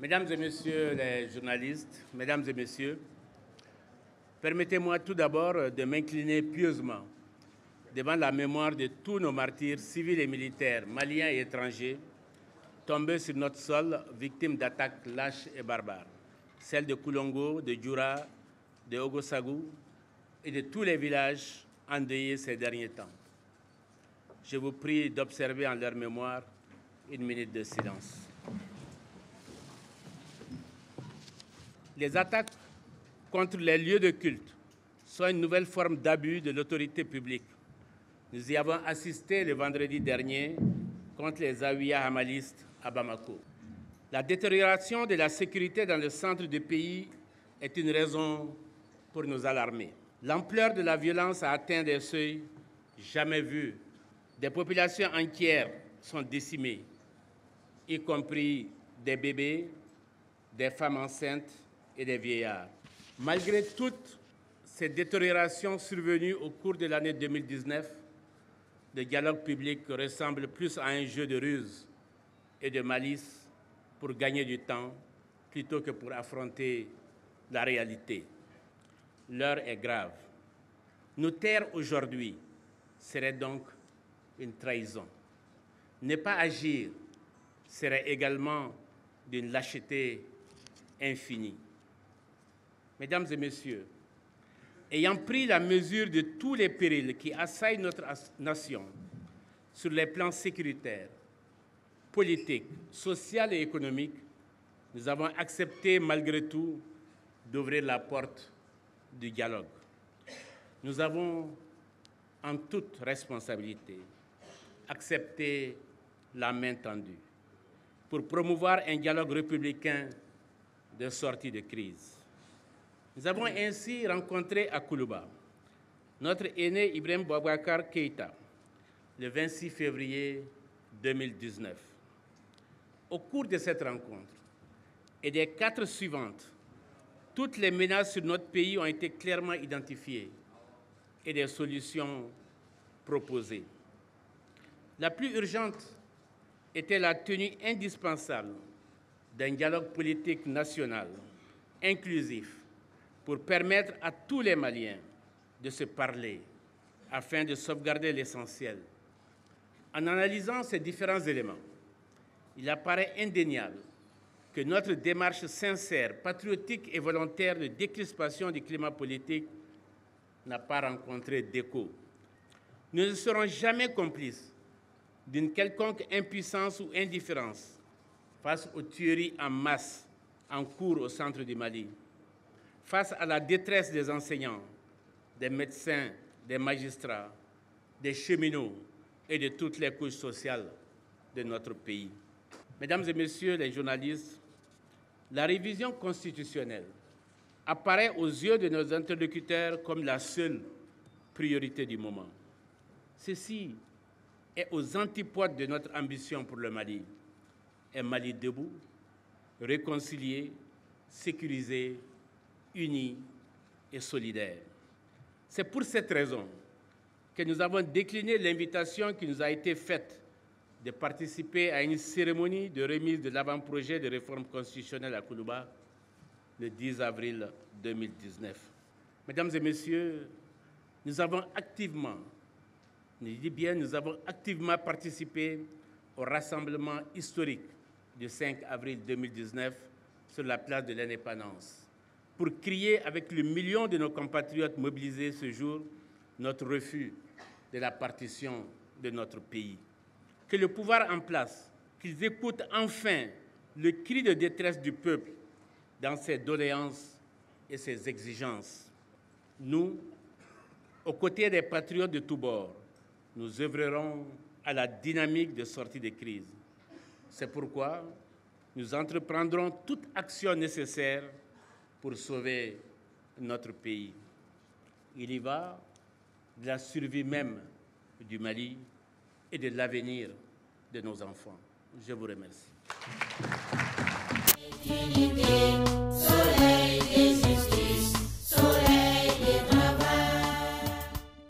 Mesdames et messieurs les journalistes, mesdames et messieurs, permettez-moi tout d'abord de m'incliner pieusement devant la mémoire de tous nos martyrs civils et militaires, maliens et étrangers, tombés sur notre sol, victimes d'attaques lâches et barbares, celles de Koulongo, de Djoura, de Ogosagou et de tous les villages endeuillés ces derniers temps. Je vous prie d'observer en leur mémoire une minute de silence. Les attaques contre les lieux de culte sont une nouvelle forme d'abus de l'autorité publique. Nous y avons assisté le vendredi dernier contre les Zawiya hamalistes à Bamako. La détérioration de la sécurité dans le centre du pays est une raison pour nous alarmer. L'ampleur de la violence a atteint des seuils jamais vus. Des populations entières sont décimées, y compris des bébés, des femmes enceintes et des vieillards. Malgré toutes ces détériorations survenues au cours de l'année 2019, le dialogue public ressemble plus à un jeu de ruse et de malice pour gagner du temps plutôt que pour affronter la réalité. L'heure est grave. Nous taire aujourd'hui serait donc une trahison. Ne pas agir serait également d'une lâcheté infinie. Mesdames et messieurs, ayant pris la mesure de tous les périls qui assaillent notre nation sur les plans sécuritaires, politiques, sociaux et économiques, nous avons accepté malgré tout d'ouvrir la porte du dialogue. Nous avons, en toute responsabilité, accepté la main tendue pour promouvoir un dialogue républicain de sortie de crise. Nous avons ainsi rencontré à Koulouba notre aîné Ibrahim Boubacar Keïta le 26 février 2019. Au cours de cette rencontre et des 4 suivantes, toutes les menaces sur notre pays ont été clairement identifiées et des solutions proposées. La plus urgente était la tenue indispensable d'un dialogue politique national, inclusif, pour permettre à tous les Maliens de se parler afin de sauvegarder l'essentiel. En analysant ces différents éléments, il apparaît indéniable que notre démarche sincère, patriotique et volontaire de décrispation du climat politique n'a pas rencontré d'écho. Nous ne serons jamais complices d'une quelconque impuissance ou indifférence face aux tueries en masse en cours au centre du Mali, face à la détresse des enseignants, des médecins, des magistrats, des cheminots et de toutes les couches sociales de notre pays. Mesdames et messieurs les journalistes, la révision constitutionnelle apparaît aux yeux de nos interlocuteurs comme la seule priorité du moment. Ceci est aux antipodes de notre ambition pour le Mali. Un Mali debout, réconcilié, sécurisé, unis et solidaires. C'est pour cette raison que nous avons décliné l'invitation qui nous a été faite de participer à une cérémonie de remise de l'avant-projet de réforme constitutionnelle à Koulouba le 10 avril 2019. Mesdames et messieurs, nous avons activement participé au rassemblement historique du 5 avril 2019 sur la place de l'Indépendance, pour crier avec le million de nos compatriotes mobilisés ce jour notre refus de la partition de notre pays. Que le pouvoir en place, qu'ils écoutent enfin le cri de détresse du peuple dans ses doléances et ses exigences. Nous, aux côtés des patriotes de tous bords, nous œuvrerons à la dynamique de sortie de crise. C'est pourquoi nous entreprendrons toute action nécessaire pour sauver notre pays. Il y va de la survie même du Mali et de l'avenir de nos enfants. Je vous remercie.